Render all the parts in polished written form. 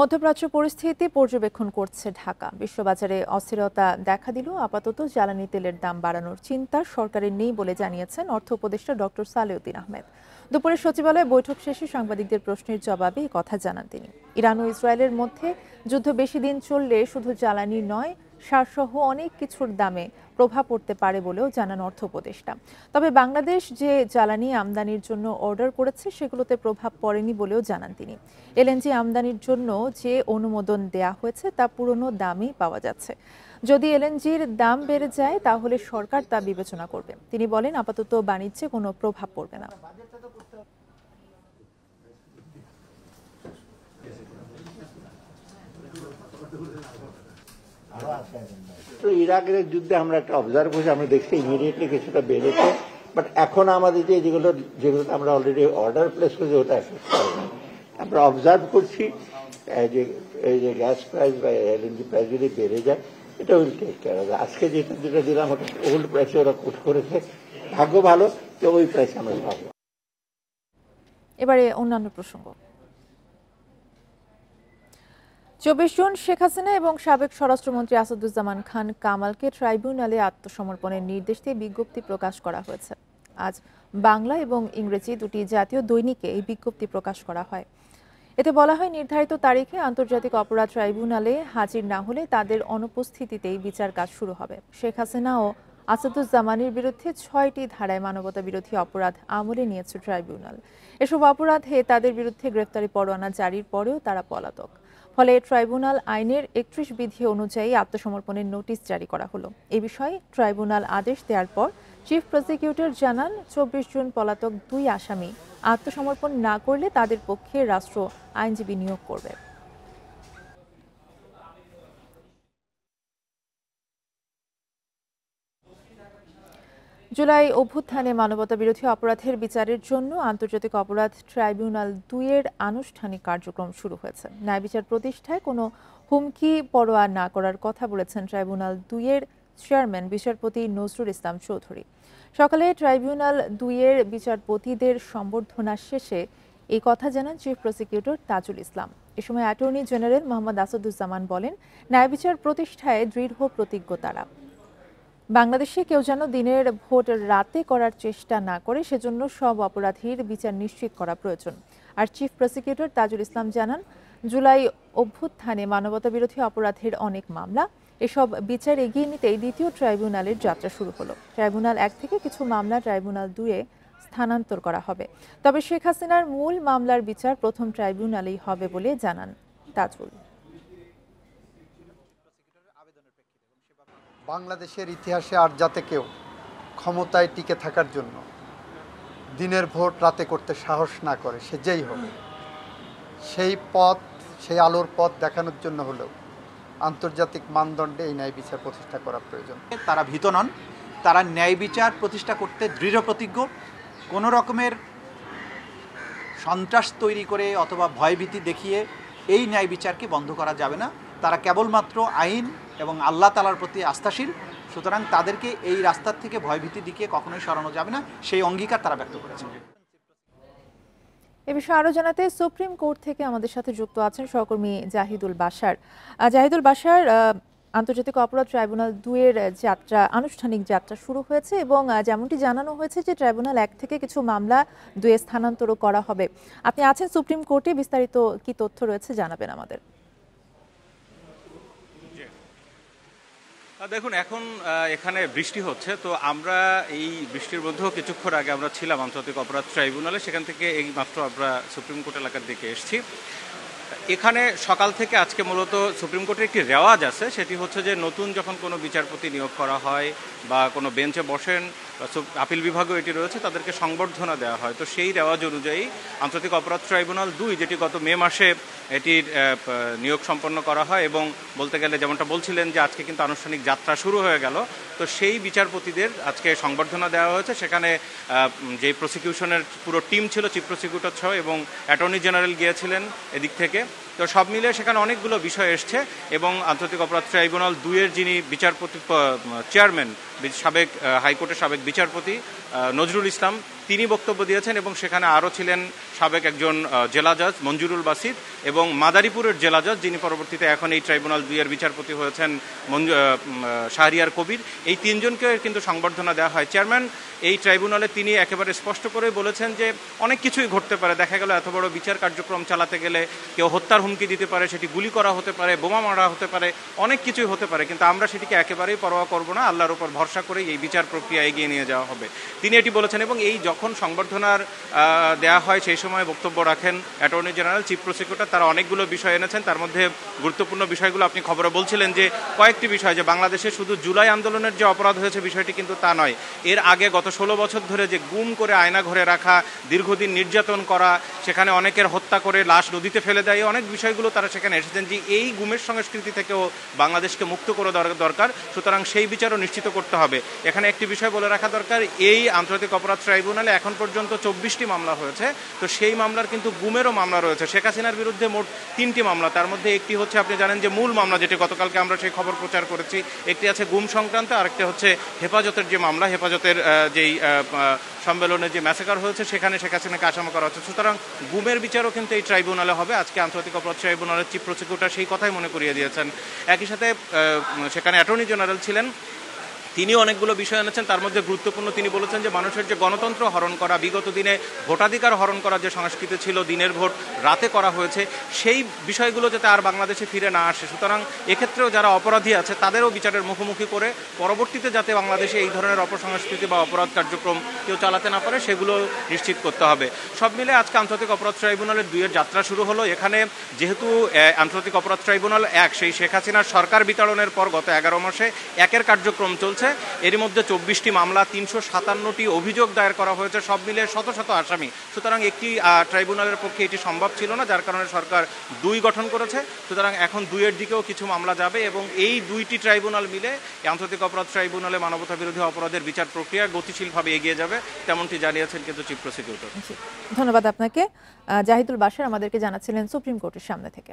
মধ্যপ্রাচ্য পরিস্থিতি পর্যবেক্ষণ করছে ঢাকা। বিশ্ববাজারে অস্থিরতা দেখা দিলেও আপাতত জ্বালানি তেলের দাম বাড়ানোর চিন্তা সরকারের নেই বলে জানিয়েছেন অর্থ উপদেষ্টা ডক্টর সালেউদ্দিন আহমেদ। দুপুরে সচিবালয়ে বৈঠক শেষে সাংবাদিকদের প্রশ্নের জবাবে এই কথা জানান তিনি। ইরান ও ইসরায়েলের মধ্যে যুদ্ধ বেশি দিন চললে শুধু জ্বালানি নয়, সারসহ অনেক কিছুর দামে প্রভাব পড়তে পারে বলেও জানান অর্থ উপদেষ্টা। তবে বাংলাদেশ যে জ্বালানি আমদানির জন্য অর্ডার করেছে সেগুলোতে প্রভাব পড়েনি বলেও জানান তিনি। এলএনজি আমদানির জন্য যে অনুমোদন দেয়া হয়েছে তা পুরনো দামই পাওয়া যাচ্ছে। যদি এলএনজির দাম বেড়ে যায় তাহলে সরকার তা বিবেচনা করবে। তিনি বলেন, আপাতত বাণিজ্যে কোনো প্রভাব পড়বে না। তো ইরাকের যুদ্ধে আমরা একটা অবজার্ভ করছি, আমরা দেখছি ইমিডিয়েটলি কিছুটা বেড়েছে, বাট এখন আমাদের যেগুলো আমরা অলরেডি অর্ডার প্লেস করেছি ওটা এফেক্ট করে না। আমরা অবজার্ভ করছি এই যে গ্যাস প্রাইস বা এলএনজি প্রাইস যদি বেড়ে যায় এটা উইল টেক কেয়ার হবে। আজকে যেটা দিলাম ওটা ওল্ড প্রাইসে ওরা কোট করেছে, ভাগ্য ভালো তো ওই প্রাইসে আমরা পাবো। এবারে অন্যান্য প্রসঙ্গ। 24 জুন শেখ হাসিনা এবং সাবেক স্বরাষ্ট্রমন্ত্রী আসাদুজ্জামান খান কামালকে ট্রাইব্যুনালে আত্মসমর্পণের নির্দেশ দিয়ে বিজ্ঞপ্তি প্রকাশ করা হয়েছে। আজ বাংলা এবং ইংরেজি দুটি জাতীয় দৈনিকে এই বিজ্ঞপ্তি প্রকাশ করা হয়। এতে বলা হয়, নির্ধারিত তারিখে আন্তর্জাতিক অপরাধ ট্রাইব্যুনালে হাজির না হলে তাদের অনুপস্থিতিতেই বিচার কাজ শুরু হবে। শেখ হাসিনা ও আসাদুজ্জামানের বিরুদ্ধে 6টি ধারায় মানবতা বিরোধী অপরাধ আমলে নিয়েছে ট্রাইব্যুনাল। এসব অপরাধে তাদের বিরুদ্ধে গ্রেফতারি পরোয়ানা জারির পরেও তারা পলাতক। ফলে ট্রাইব্যুনাল আইনের 31 বিধি অনুযায়ী আত্মসমর্পণের নোটিশ জারি করা হলো। এ বিষয়ে ট্রাইব্যুনাল আদেশ দেওয়ার পর চিফ প্রসিকিউটর জানান, 24 জুন পলাতক 2 আসামি আত্মসমর্পণ না করলে তাদের পক্ষে রাষ্ট্র আইনজীবী নিয়োগ করবে। জুলাই অভ্যুত্থানে মানবতা বিরোধী অপরাধের বিচারের জন্য আন্তর্জাতিক অপরাধ ট্রাইব্যুনাল 2 এর আনুষ্ঠানিক কার্যক্রম শুরু হয়েছে। ন্যায় বিচার প্রতিষ্ঠায় কোনো হুমকি পরোয়া না করার কথা বলেছেন ট্রাইব্যুনাল 2 এর চেয়ারম্যান বিচারপতি নজরুল ইসলাম চৌধুরী। সকালে ট্রাইব্যুনাল 2 এর বিচারপতিদের সম্বর্ধনা শেষে এই কথা জানান চিফ প্রসিকিউটর তাজুল ইসলাম। এ সময় অ্যাটর্নি জেনারেল মোহাম্মদ আসাদুজ্জামান বলেন, ন্যায় বিচার প্রতিষ্ঠায় দৃঢ় প্রতিজ্ঞ তারা। বাংলাদেশে কেউ যেন দিনের ভোট রাতে করার চেষ্টা না করে, সেজন্য সব অপরাধীর বিচার নিশ্চিত করা প্রয়োজন। আর চিফ প্রসিকিউটর তাজুল ইসলাম জানান, জুলাই অভ্যুত্থানে মানবতা বিরোধী অপরাধের অনেক মামলা, এসব বিচার এগিয়ে নিতেই দ্বিতীয় ট্রাইব্যুনালের যাত্রা শুরু হলো। ট্রাইব্যুনাল 1 থেকে কিছু মামলা ট্রাইব্যুনাল 2 এ স্থানান্তর করা হবে। তবে শেখ হাসিনার মূল মামলার বিচার প্রথম ট্রাইব্যুনালেই হবে বলে জানান তাজুল। বাংলাদেশের ইতিহাসে আর যাতে কেউ ক্ষমতায় টিকে থাকার জন্য দিনের ভোট রাতে করতে সাহস না করে, সে যেই হোক, সেই পথ, সেই আলোর পথ দেখানোর জন্য হলেও আন্তর্জাতিক মানদণ্ডে এই ন্যায় বিচার প্রতিষ্ঠা করা প্রয়োজন। তারা ভীত নন, তারা ন্যায় বিচার প্রতিষ্ঠা করতে দৃঢ় প্রতিজ্ঞ। কোনো রকমের সন্ত্রাস তৈরি করে অথবা ভয়ভীতি দেখিয়ে এই ন্যায় বিচারকে বন্ধ করা যাবে না। তারা কেবলমাত্র আইন এবং আল্লাহ তাআলার প্রতি আস্থাশীল, সুতরাং তাদেরকে এই রাস্তার থেকে ভয়ভীতি দিকে কখনোই সরানো যাবে না, সেই অঙ্গীকার তারা ব্যক্ত করেছেন। এ বিষয়ে আরো জানাতে সুপ্রিম কোর্ট থেকে আমাদের সাথে যুক্ত আছেন সহকর্মী জাহিদুল বাশার। জাহিদুল বাশার, আন্তর্জাতিক অপরাধ ট্রাইব্যুনাল 2 এর যাত্রা, আনুষ্ঠানিক যাত্রা শুরু হয়েছে এবং যেমনটি জানানো হয়েছে যে ট্রাইব্যুনাল 1 থেকে কিছু মামলা 2 এ স্থানান্তরও করা হবে। আপনি আছেন সুপ্রিম কোর্টে, বিস্তারিত কি তথ্য রয়েছে জানাবেন আমাদের। দেখুন, এখন এখানে বৃষ্টি হচ্ছে, তো আমরা এই বৃষ্টির মধ্যেও কিছুক্ষণ আগে আমরা ছিলাম আন্তর্জাতিক অপরাধ ট্রাইব্যুনালে। সেখান থেকে এই মাত্র আমরা সুপ্রিম কোর্ট এলাকার দিকে এসেছি। এখানে সকাল থেকে আজকে মূলত সুপ্রিম কোর্টের একটি রেওয়াজ আছে, সেটি হচ্ছে যে নতুন যখন কোনো বিচারপতি নিয়োগ করা হয় বা কোনো বেঞ্চে বসেন, আপিল বিভাগও এটি রয়েছে, তাদেরকে সংবর্ধনা দেওয়া হয়। তো সেই রেওয়াজ অনুযায়ী আন্তর্জাতিক অপরাধ ট্রাইব্যুনাল 2, যেটি গত মে মাসে এটির নিয়োগ সম্পন্ন করা হয় এবং বলতে গেলে যেমনটা বলছিলেন যে আজকে কিন্তু আনুষ্ঠানিক যাত্রা শুরু হয়ে গেল, তো সেই বিচারপতিদের আজকে সংবর্ধনা দেওয়া হয়েছে। সেখানে যে প্রসিকিউশনের পুরো টিম ছিল, চিফ প্রসিকিউটর সহ, এবং অ্যাটর্নি জেনারেল গিয়েছিলেন এদিক থেকে। তো সব মিলে সেখানে অনেকগুলো বিষয় এসছে এবং আন্তর্জাতিক অপরাধ ট্রাইব্যুনাল 2 এর যিনি বিচারপতি চেয়ারম্যান, সাবেক হাইকোর্টের সাবেক বিচারপতি নজরুল ইসলাম, তিনি বক্তব্য দিয়েছেন এবং সেখানে আরও ছিলেন সাবেক একজন জেলা জজ মঞ্জুরুল বাসিত এবং মাদারীপুরের জেলা জজ, যিনি পরবর্তীতে এখন এই ট্রাইব্যুনাল 2-এর বিচারপতি হয়েছেন শাহরিয়ার কবির। এই তিনজনকে কিন্তু সংবর্ধনা দেওয়া হয়। চেয়ারম্যান এই ট্রাইব্যুনালে তিনি একেবারে স্পষ্ট করে বলেছেন যে অনেক কিছুই ঘটতে পারে। দেখা গেল এত বড় বিচার কার্যক্রম চালাতে গেলে কেউ হত্যার হুমকি দিতে পারে, সেটি গুলি করা হতে পারে, বোমা মারা হতে পারে, অনেক কিছুই হতে পারে, কিন্তু আমরা সেটিকে একেবারেই পরোয়া করব না। আল্লাহর উপর ভরসা করে এই বিচার প্রক্রিয়া এগিয়ে নিয়ে যাওয়া হবে, তিনি এটি বলেছেন। এবং এই যখন সংবর্ধনার দেওয়া হয় সেই সময় বক্তব্য রাখেন অ্যাটর্নি জেনারেল, চিফ প্রসিকিউটর। তারা অনেকগুলো বিষয় এনেছেন, তার মধ্যে গুরুত্বপূর্ণ বিষয়গুলো আপনি খবরে বলছিলেন যে কয়েকটি বিষয়, যে বাংলাদেশে শুধু জুলাই আন্দোলনের যে অপরাধ হয়েছে বিষয়টি কিন্তু তা নয়, এর আগে গত 16 বছর ধরে যে গুম করে আয়না ঘরে রাখা, দীর্ঘদিন নির্যাতন করা, সেখানে অনেকের হত্যা করে লাশ নদীতে ফেলে দেয়, অনেক বিষয়গুলো তারা সেখানে এসেছেন যে এই গুমের সংস্কৃতি থেকেও বাংলাদেশকে মুক্ত করে দরকার। সুতরাং সেই বিচারও নিশ্চিত করতে হবে। এখানে একটি বিষয় বলে রাখা দরকার, এই আন্তর্জাতিক অপরাধ ট্রাইব্যুনালে এখন পর্যন্ত 24টি মামলা হয়েছে, তো সেই মামলার কিন্তু গুমেরও মামলা রয়েছে। শেখ হাসিনার বিরুদ্ধে মোট 3টি মামলা, তার মধ্যে একটি হচ্ছে আপনি জানেন যে মূল মামলা, যেটি গতকালকে আমরা সেই খবর প্রচার করেছি, একটি আছে গুম সংক্রান্ত, আরেকটি হচ্ছে হেফাজতের যে মামলা, হেফাজতের যেই সম্মেলনে যে ম্যাসেকার হয়েছে সেখানে শেখ হাসিনাকে আসামি করা হচ্ছে। সুতরাং গুমের বিচারও কিন্তু এই ট্রাইব্যুনালে হবে। আজকে আন্তর্জাতিক অপরাধ ট্রাইব্যুনালের চিফ প্রসিকিউটর সেই কথাই মনে করিয়ে দিয়েছেন। একই সাথে সেখানে অ্যাটর্নি জেনারেল ছিলেন, তিনি অনেকগুলো বিষয় এনেছেন। তার মধ্যে গুরুত্বপূর্ণ তিনি বলেছেন যে মানুষের যে গণতন্ত্র হরণ করা, বিগত দিনে ভোটাধিকার হরণ করার যে সংস্কৃতি ছিল, দিনের ভোট রাতে করা হয়েছে, সেই বিষয়গুলো যাতে আর বাংলাদেশে ফিরে না আসে। সুতরাং এক্ষেত্রেও যারা অপরাধী আছে তাদেরও বিচারের মুখোমুখি করে পরবর্তীতে যাতে বাংলাদেশে এই ধরনের অপসংস্কৃতি বা অপরাধ কার্যক্রম কেউ চালাতে না পারে সেগুলো নিশ্চিত করতে হবে। সব মিলে আজকে আন্তর্জাতিক অপরাধ ট্রাইব্যুনালের 2-এর যাত্রা শুরু হলো। এখানে যেহেতু আন্তর্জাতিক অপরাধ ট্রাইব্যুনাল 1 সেই শেখ হাসিনার সরকার বিতাড়নের পর গত 11 মাসে 1-এর কার্যক্রম চলছে। এর মধ্যে 24টি মামলা, 357টি অভিযোগ দায়ের করা হয়েছে, সব মিলে শত শত আসামি। সুতরাং একটি ট্রাইব্যুনালের পক্ষে এটি সম্ভব ছিল না, যার কারণে সরকার 2 গঠন করেছে। সুতরাং এখন 2-এর দিকেও কিছু মামলা যাবে এবং এই 2টি ট্রাইব্যুনাল মিলে আন্তর্জাতিক অপরাধ ট্রাইব্যুনালে মানবতা বিরোধী অপরাধের বিচার প্রক্রিয়া গতিশীলভাবে এগিয়ে যাবে, তেমনটি জানিয়েছেন কিন্তু চিফ প্রসিকিউটর। ধন্যবাদ আপনাকে। জাহিদুল বাশার আমাদেরকে জানাচ্ছিলেন সুপ্রিম কোর্টের সামনে থেকে।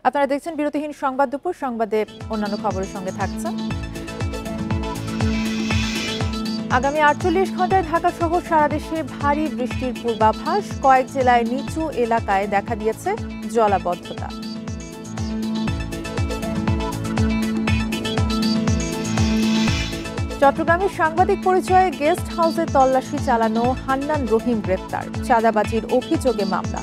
আপনারা দেখছেন বিরতিহীন সংবাদ দুপুর। সংবাদে অন্যান্য খবরের সঙ্গে থাকছে। আগামী 48 ঘন্টায় ঢাকা সহ সারা দেশে ভারী বৃষ্টির পূর্বাভাস। কয়েক জেলায় নিচু এলাকায় দেখা দিয়েছে জলাবদ্ধতা। চট্টগ্রামের সাংবাদিক পরিচয়ে গেস্ট হাউসে তল্লাশি চালানো হান্নান রহিম গ্রেপ্তার, চাঁদাবাজির অভিযোগে মামলা।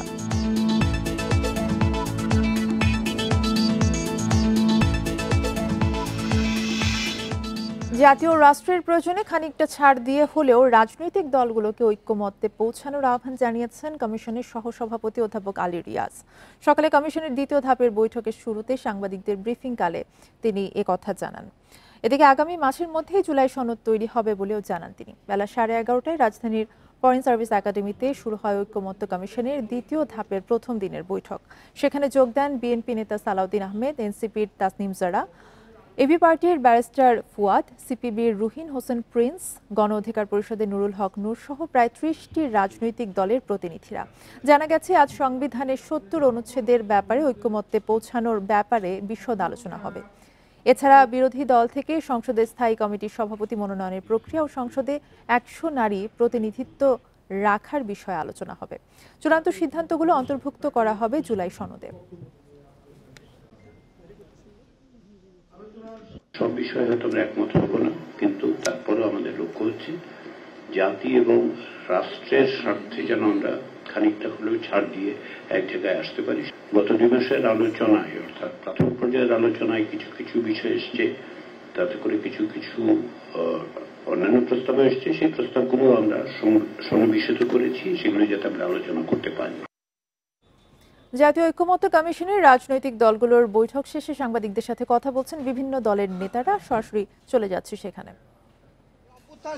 জাতীয় রাষ্ট্রের প্রয়োজনে খানিকটা ছাড় দিয়ে হলেও রাজনৈতিক দলগুলোকে ঐক্যমত্যে পৌঁছানোর আহ্বান জানিয়েছেন কমিশনের সহসভাপতি অধ্যাপক আলী রিয়াজ। সকালে কমিশনের 2য় ধাপের বৈঠকের শুরুতে সাংবাদিকদের ব্রিফিংকালে তিনি একথা জানান। এদিকে আগামী মাসের মধ্যেই জুলাই সনদ তৈরি হবে বলেও জানান তিনি। বেলা 11:30টায় রাজধানীর ফরেন সার্ভিস একাডেমিতে শুরু হয় ঐক্যমত্য কমিশনের 2য় ধাপের প্রথম দিনের বৈঠক। সেখানে যোগ দেন বিএনপি নেতা সালাউদ্দিন আহমেদ, এনসিপির তাসনিম জারা, এবি পার্টির ব্যারিস্টার ফুয়াদ, সিপিবির রুহিন হোসেন প্রিন্স, গণ অধিকার পরিষদের নুরুল হক নূর সহ প্রায় 30টি রাজনৈতিক দলের প্রতিনিধিরা। জানা গেছে আজ সংবিধানের 70 অনুচ্ছেদের ব্যাপারে ঐক্যমত্যে পৌঁছানোর ব্যাপারে বিশদ আলোচনা হবে। এছাড়া বিরোধী দল থেকে সংসদের স্থায়ী কমিটির সভাপতি মনোনয়নের প্রক্রিয়া ও সংসদে 100 নারী প্রতিনিধিত্ব রাখার বিষয়ে আলোচনা হবে। চূড়ান্ত সিদ্ধান্তগুলো অন্তর্ভুক্ত করা হবে জুলাই সনদে। সব বিষয়ে হয়তো আমরা একমত হব না, কিন্তু তারপরেও আমাদের লক্ষ্য হচ্ছে জাতি এবং রাষ্ট্রের স্বার্থে যেন আমরা খানিকটা হলেও ছাড় দিয়ে এক জায়গায় আসতে পারি। গত 2 মাসের আলোচনায়, অর্থাৎ প্রাথমিক পর্যায়ের আলোচনায় কিছু কিছু বিষয় এসছে, তাতে করে কিছু কিছু অন্যান্য প্রস্তাব এসছে। সেই প্রস্তাবগুলো আমরা সন্নিবেশিত করেছি, সেগুলো যাতে আমরা আলোচনা করতে পারি। জাতীয় ঐক্যমত্য কমিশনের রাজনৈতিক দলগুলোর বৈঠক শেষে সাংবাদিকদের সাথে কথা বলছেন বিভিন্ন দলের নেতারা। সরাসরি চলে যাচ্ছে সেখানে।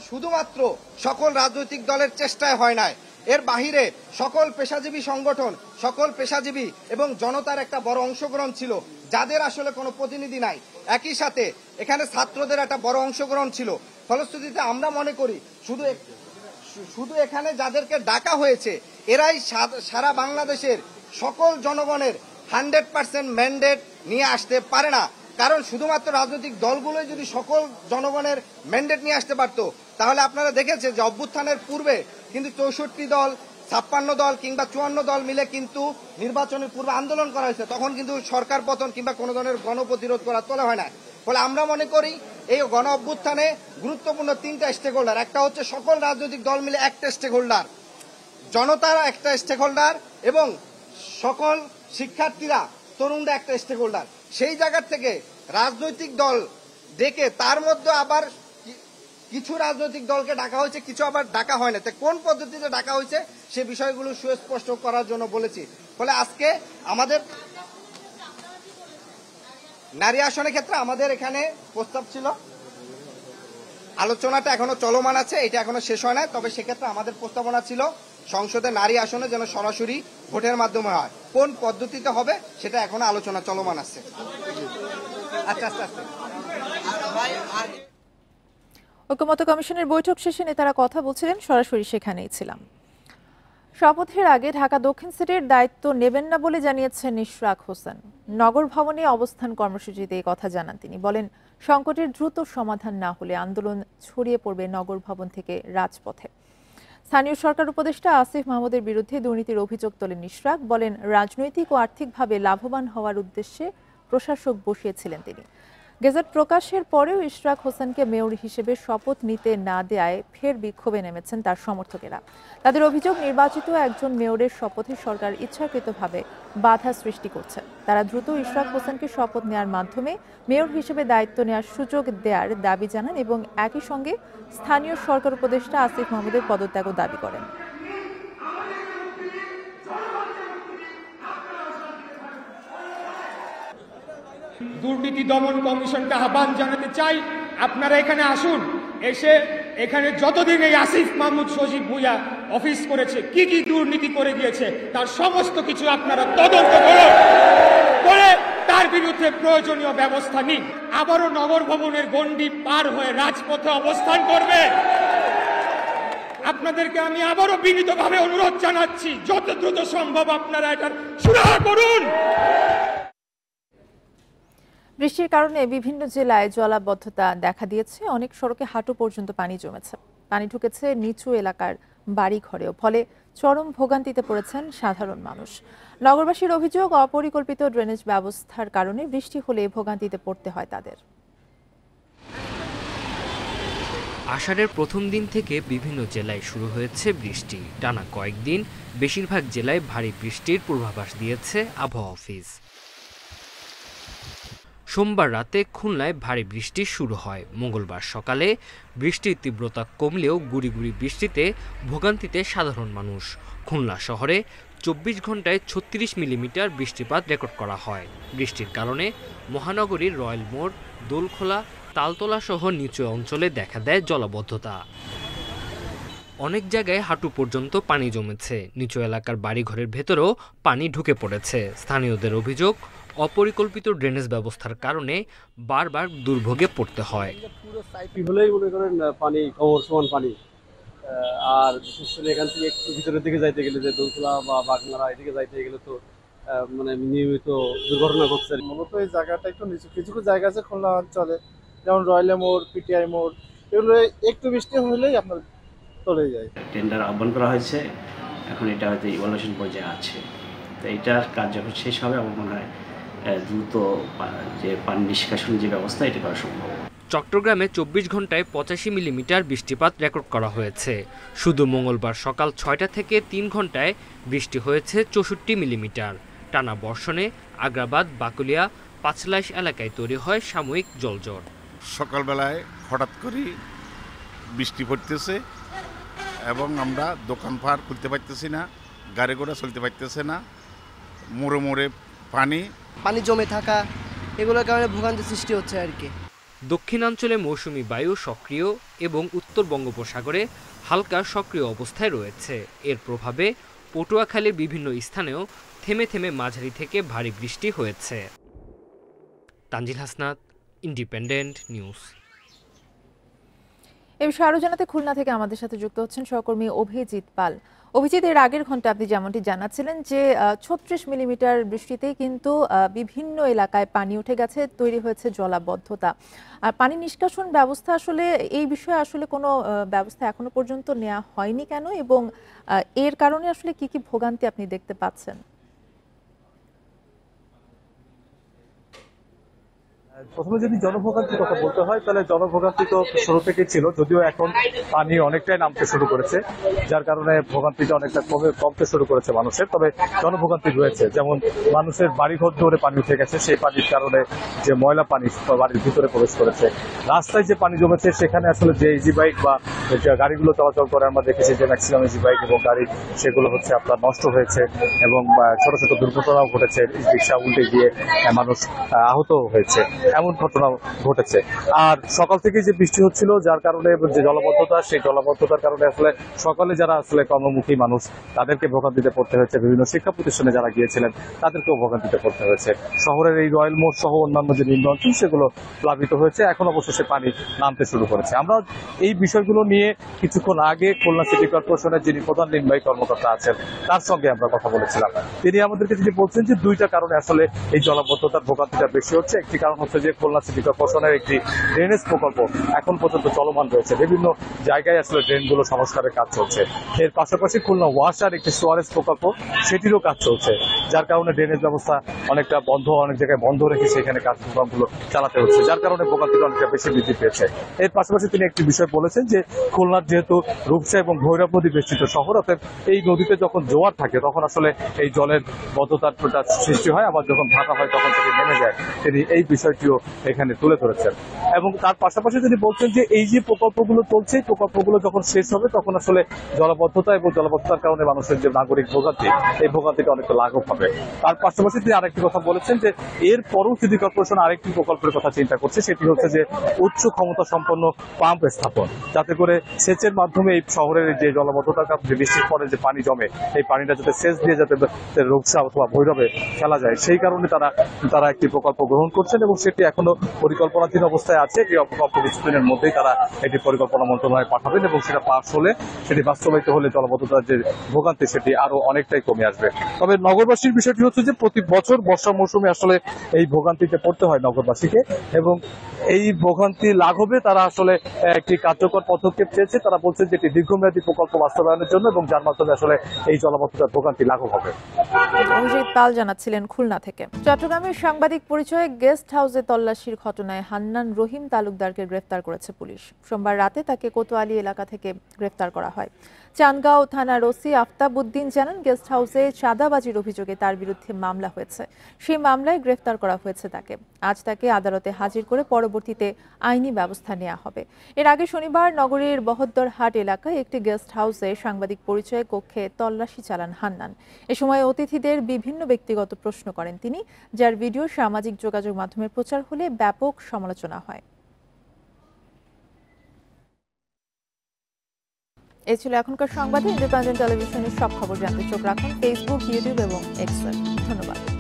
শুধুমাত্র সকল রাজনৈতিক দলের চেষ্টায় হয় নাই, এর বাহিরে সকল পেশাজীবী সংগঠন, সকল পেশাজীবী এবং জনতার একটা বড় অংশগ্রহণ ছিল, যাদের আসলে কোনো প্রতিনিধি নাই। একই সাথে এখানে ছাত্রদের একটা বড় অংশগ্রহণ ছিল। ফলশ্রুতিতে আমরা মনে করি শুধু এখানে যাদেরকে ডাকা হয়েছে এরাই সারা বাংলাদেশের সকল জনগণের 100% ম্যান্ডেট নিয়ে আসতে পারে না। কারণ শুধুমাত্র রাজনৈতিক দলগুলোই যদি সকল জনগণের ম্যান্ডেট নিয়ে আসতে পারতো, তাহলে আপনারা দেখেছেন যে অভ্যুত্থানের পূর্বে কিন্তু 64 দল, 56 দল কিংবা 54 দল মিলে কিন্তু নির্বাচনের পূর্বে আন্দোলন করা হয়েছে। তখন কিন্তু সরকার পতন কিংবা কোনো ধরনের গণপ্রতিরোধ করা তোলা হয় না। ফলে আমরা মনে করি এই গণ অভ্যুত্থানে গুরুত্বপূর্ণ 3টা স্টেক হোল্ডার। একটা হচ্ছে সকল রাজনৈতিক দল মিলে একটা স্টেক হোল্ডার, জনতার একটা স্টেক হোল্ডার, এবং সকল শিক্ষার্থীরা, তরুণরা একটা স্টেক হোল্ডার। সেই জায়গা থেকে রাজনৈতিক দল ডেকে তার মধ্যে আবার কিছু রাজনৈতিক দলকে ডাকা হয়েছে, কিছু আবার ডাকা হয় না। তো কোন পদ্ধতিতে ডাকা হয়েছে সে বিষয়গুলো সুস্পষ্ট করার জন্য বলেছি। ফলে আজকে আমাদের নারী আসনের ক্ষেত্রে আমাদের এখানে প্রস্তাব ছিল, আলোচনাটা এখনো চলমান আছে, এটা এখনো শেষ হয় না। তবে সেক্ষেত্রে আমাদের প্রস্তাবনা ছিল সংসদে নারী আসনে যেন সরাসরি ভোটের মাধ্যমে হয়। কোন পদ্ধতিতে হবে সেটা এখনো আলোচনা চলমান আছে। আচ্ছা আচ্ছা আচ্ছা। ঐকমত্য কমিশনের বৈঠক শেষে নেতারা কথা বলছিলেন, সরাসরি সেখানেই ছিলাম। শপথের আগে ঢাকা দক্ষিণ সিটির দায়িত্ব নেবেন না বলে জানিয়েছেন ইশরাক হোসেন। নগর ভবনে অবস্থান কর্মসূচিতে এই কথা জানান তিনি। বলেন, সংকটের দ্রুত সমাধান না হলে আন্দোলন ছড়িয়ে পড়বে নগর ভবন থেকে রাজপথে। স্থানীয় সরকার উপদেষ্টা আসিফ মাহমুদের বিরুদ্ধে দুর্নীতির অভিযোগ তোলেন ইশরাক। বলেন, রাজনৈতিক ও আর্থিকভাবে লাভবান হওয়ার উদ্দেশ্যে প্রশাসক বসিয়েছিলেন তিনি। গেজেট প্রকাশের পরেও ইশরাক হোসেনকে মেয়র হিসেবে শপথ নিতে না দেয়ায় ফের বিক্ষোভে নেমেছেন তার সমর্থকেরা। তাদের অভিযোগ, নির্বাচিত একজন মেয়রের শপথে সরকার ইচ্ছাকৃতভাবে বাধা সৃষ্টি করছে। তারা দ্রুত ইশরাক হোসেনকে শপথ নেওয়ার মাধ্যমে মেয়র হিসেবে দায়িত্ব নেওয়ার সুযোগ দেওয়ার দাবি জানান এবং একই সঙ্গে স্থানীয় সরকার উপদেষ্টা আসিফ মাহমুদের পদত্যাগও দাবি করেন। দুর্নীতি দমন কমিশনকে আহ্বান জানাতে চাই, আপনারা এখানে আসুন। এসে এখানে যতদিন এই আসিফ মাহমুদ সজীব ভুইয়া অফিস করেছে, কি কি দুর্নীতি করে গিয়েছে তার সমস্ত কিছু আপনারা তদন্ত করে তার বিরুদ্ধে প্রয়োজনীয় ব্যবস্থা নিন। আবারও নগর ভবনের গণ্ডি পার হয়ে রাজপথে অবস্থান করবে। আপনাদেরকে আমি আবারও বিনীতভাবে অনুরোধ জানাচ্ছি, যত দ্রুত সম্ভব আপনারা এটার সুরাহা করুন। বৃষ্টির কারণে বিভিন্ন জেলায় জলাবদ্ধতা দেখা দিয়েছে। অনেক সড়কে হাঁটু পর্যন্ত পানি জমেছে। পানি ঢুকেছে নিচু এলাকার বাড়ি ঘরেও। ফলে চরম ভোগান্তিতে পড়েছেন সাধারণ মানুষ। নগরবাসীর অভিযোগ, অপরিকল্পিত ড্রেনেজ ব্যবস্থার কারণে বৃষ্টি হলে ভোগান্তিতে পড়তে হয় তাদের। আষাঢ়ের প্রথম দিন থেকে বিভিন্ন জেলায় শুরু হয়েছে বৃষ্টি। টানা কয়েকদিন বেশিরভাগ জেলায় ভারী বৃষ্টির পূর্বাভাস দিয়েছে আবহাওয়া অফিস। সোমবার রাতে খুলনায় ভারী বৃষ্টি শুরু হয়। মঙ্গলবার সকালে বৃষ্টির তীব্রতা কমলেও গুড়ি গুড়ি বৃষ্টিতে ভোগান্তিতে সাধারণ মানুষ। খুলনা শহরে 24 ঘন্টায় 36 মিলিমিটার বৃষ্টিপাত রেকর্ড করা হয়। বৃষ্টির কারণে মহানগরীর রয়্যাল মোড়, দোলখোলা, তালতলা সহ নিচু অঞ্চলে দেখা দেয় জলাবদ্ধতা। অনেক জায়গায় হাঁটু পর্যন্ত পানি জমেছে। নিচু এলাকার বাড়িঘরের ভেতরেও পানি ঢুকে পড়েছে। স্থানীয়দের অভিযোগ, অপরিকল্পিত ড্রেনেজ ব্যবস্থার কারণে বারবার দুর্ভোগে পড়তে হয়। হলেই মনে করেন পানি কমর সমান পানি, আর বিশেষ করে এখান থেকে একটু ভিতরের দিকে যাইতে গেলে, যে দোলতলা বা বাগমারা এদিকে যাইতে গেলে তো মানে নিয়মিত দুর্ঘটনা ঘটছে। মূলত এই জায়গাটা একটু নিচু, কিছু কিছু জায়গা আছে খুলনা অঞ্চলে, যেমন রয়্যাল মোড়, পিটিআই মোড়, এগুলো একটু বৃষ্টি হলেই আপনার চলে যায়। টেন্ডার আহ্বান করা হয়েছে, এখন এটা হয়তো ইভালুয়েশন পর্যায়ে আছে। তো এটার কাজ যখন শেষ হবে আমার মনে হয় দ্রুত যে পানি নিষ্কাশন যে ব্যবস্থা, এটা করা সম্ভব। চট্টগ্রামে 24 ঘন্টায় 85 মিলিমিটার বৃষ্টিপাত রেকর্ড করা হয়েছে। শুধু মঙ্গলবার সকাল 6টা থেকে 3 ঘন্টায় বৃষ্টি হয়েছে 64 মিলিমিটার। টানা বর্ষণে আগ্রাবাদ, বাকুলিয়া, পাঁচলাইশ এলাকায় তৈরি হয় সাময়িক জলজট। সকালবেলায় হঠাৎ করে বৃষ্টি পড়তেছে এবং আমরা দোকানপাট খুলতে পারতেছি না, গাড়ি ঘোড়া চলতে পারতেছে না, মোড়ে মোড়ে পানি জমে থাকা, এগুলোর কারণে ভোগান্তি সৃষ্টি হচ্ছে আর কি। দক্ষিণাঞ্চলে মৌসুমি বায়ু সক্রিয় এবং উত্তর বঙ্গোপসাগরে হালকা সক্রিয় অবস্থায় রয়েছে। এর প্রভাবে পটুয়াখালীর বিভিন্ন স্থানেও থেমে থেমে মাঝারি থেকে ভারী বৃষ্টি হয়েছে। Tanzil Hasnat, independent news. এ বিষয়ে আরো জানাতে খুলনা থেকে আমাদের সাথে যুক্ত হচ্ছেন সহকর্মী অভিজিৎ পাল। অভিজিৎ, এর আগের ঘন্টা আপনি যেমনটি জানাচ্ছিলেন যে ৩৬ মিলিমিটার বৃষ্টিতে কিন্তু বিভিন্ন এলাকায় পানি উঠে গেছে, তৈরি হয়েছে জলাবদ্ধতা। আর পানি নিষ্কাশন ব্যবস্থা আসলে এই বিষয়ে আসলে কোনো ব্যবস্থা এখনো পর্যন্ত নেওয়া হয়নি কেন, এবং এর কারণে আসলে কি কি ভোগান্তি আপনি দেখতে পাচ্ছেন? প্রথমে যদি জনভোগান্তির কথা বলতে হয় তাহলে জনভোগান্তি তো শুরু থেকেই ছিল, যদিও এখন পানি অনেকটাই নামতে শুরু করেছে, যার কারণে ভোগান্তিটা অনেকটা কমতে শুরু করেছে মানুষের। তবে জনভোগান্তি রয়েছে, যেমন মানুষের বাড়িঘর ধরে পানি উঠে গেছে, সেই পানির কারণে যে ময়লা পানি বাড়ির ভিতরে প্রবেশ করেছে। রাস্তায় যে পানি জমেছে সেখানে আসলে যে ইজি বাইক বা যে গাড়িগুলো চলাচল করে আমরা দেখেছি যে ম্যাক্সিমাম ইজি বাইক এবং গাড়ি সেগুলো হচ্ছে আপনার নষ্ট হয়েছে এবং ছোট ছোট দুর্ঘটনাও ঘটেছে, রিক্সা উল্টে গিয়ে মানুষ আহত হয়েছে, এমন ঘটনা ঘটেছে। আর সকাল থেকে যে বৃষ্টি হচ্ছিল যার কারণে যে জলাবদ্ধতা, সেই জলাবদ্ধতার কারণে আসলে সকালে যারা আসলে কর্মমুখী মানুষ তাদেরকে ভোগান্তিতে পড়তে হয়েছে, বিভিন্ন শিক্ষা প্রতিষ্ঠানে যারা গিয়েছিলেন তাদেরকেও ভোগান্তিতে পড়তে হয়েছে। শহরের এই রয়্যাল মোড় সহ অন্যান্য যে নিম্ন অঞ্চল সেগুলো প্লাবিত হয়েছে, এখন অবশেষে পানি নামতে শুরু করেছে। আমরা এই বিষয়গুলো নিয়ে কিছুক্ষণ আগে খুলনা সিটি কর্পোরেশনের যিনি প্রধান নির্বাহী কর্মকর্তা আছেন তার সঙ্গে আমরা কথা বলেছিলাম। তিনি আমাদেরকে যিনি বলছেন যে দুইটা কারণে আসলে এই জলাবদ্ধতার ভোগান্তিটা বেশি হচ্ছে। একটি কারণ হচ্ছে যে খুলনা সিটি কর্পোরেশনের একটি ড্রেনেজ প্রকল্প এখন পর্যন্ত চলমান রয়েছে, বিভিন্ন জায়গায় আসলে ড্রেনগুলো সংস্কারের কাজ চলছে। এর পাশাপাশি খুলনা ওয়াসার একটি সোয়ারেজ প্রকল্প, সেটিরও কাজ চলছে, যার কারণে ড্রেনেজ ব্যবস্থা অনেকটা বন্ধ, অনেক জায়গায় বন্ধ রেখে সেখানে কার্যক্রমগুলো চালাতে হচ্ছে, যার কারণে ভোগান্তিটা অনেকটা বেশি বৃদ্ধি পেয়েছে। এর পাশাপাশি তিনি একটি বিষয় বলেছেন যে খুলনার যেহেতু রূপসা এবং ভৈরব নদী বেষ্টিত শহর, অর্থাৎ এই নদীতে যখন জোয়ার থাকে তখন আসলে এই জলের বদ্ধতার সৃষ্টি হয়, আবার যখন ভাটা হয় তখন থেকে নেমে যায়। তিনি এই বিষয়টিও এখানে তুলে ধরেছেন। এবং তার পাশাপাশি তিনি বলছেন যে এই যে প্রকল্পগুলো চলছে, এই প্রকল্পগুলো যখন শেষ হবে তখন আসলে জলাবদ্ধতা এবং জলাবদ্ধতার কারণে মানুষের যে নাগরিক ভোগান্তি, এই ভোগান্তিটা অনেকটা লাঘব হবে। তার পাশাপাশি তিনি আরেকটি কথা বলেছেন যে এর পরও সিটি কর্পোরেশন আরেকটি প্রকল্পের কথা চিন্তা করছে, সেটি হচ্ছে যে উচ্চ ক্ষমতা সম্পন্ন পাম্প স্থাপন, যাতে করে সেচের মাধ্যমে এই শহরের যে জলাবদ্ধতার কারণে বৃষ্টির পরে যে পানি জমে, এই পানিটা যাতে সেচ দিয়ে যাতে রূপসা অথবা ভৈরবে ফেলা যায়, সেই কারণে তারা একটি প্রকল্প গ্রহণ করছেন এবং সেটি এখনো পরিকল্পনাধীন অবস্থায় আছে। এটি অল্প কিছুদিনের মধ্যেই তারা এটি পরিকল্পনা মন্ত্রণালয়ে পাঠাবেন এবং সেটা পাস হলে, সেটি বাস্তবায়িত হলে জলাবদ্ধতার যে ভোগান্তি সেটি আরো অনেকটাই কমে আসবে। তবে নগরবাসীর বিষয়টি হচ্ছে যে প্রতি বছর বর্ষা মৌসুমে আসলে এই ভোগান্তিতে পড়তে হয় নগরবাসীকে, এবং এই ভোগান্তি লাঘবে তারা আসলে একটি কার্যকর পদক্ষেপ চেয়েছে। তারা বলছে যে এটি দীর্ঘমেয়াদী প্রকল্প বাস্তবায়নের জন্য এবং যার মাধ্যমে আসলে এই জলাবদ্ধতার ভোগান্তি লাঘব হবে। অভিজিৎ পাল জানাচ্ছিলেন খুলনা থেকে। চট্টগ্রামের সাংবাদিক পরিচয়ে গেস্ট হাউসে তল্লাশির ঘটনায় হান্নান রহিম তালুকদারকে গ্রেফতার করেছে পুলিশ। সোমবার রাতে তাকে কোতোয়ালি এলাকা থেকে গ্রেফতার করা হয়। চান্দগাঁও থানার ওসি আফতাব উদ্দিন জানান, গেস্ট হাউসে চাঁদাবাজির অভিযোগে তার বিরুদ্ধে মামলা হয়েছে, সেই মামলায় গ্রেফতার করা হয়েছে তাকে। আজ তাকে আদালতে হাজির করে পরবর্তীতে আইনি ব্যবস্থা নেওয়া হবে। এর আগে শনিবার নগরীর বহদ্দরহাট এলাকায় একটি গেস্ট হাউসে সাংবাদিক পরিচয়ে কক্ষে তল্লাশি চালান হান্নান। এ সময় অতিথিদের বিভিন্ন ব্যক্তিগত প্রশ্ন করেন তিনি, যার ভিডিও সামাজিক যোগাযোগ মাধ্যমে প্রচার হলে ব্যাপক সমালোচনা হয়। এই ছিল এখনকার সংবাদে। ইন্ডিপেন্ডেন্ট টেলিভিশনের সব খবর জানতে চোখ রাখুন ফেসবুক, ইউটিউব এবং এক্সে। ধন্যবাদ।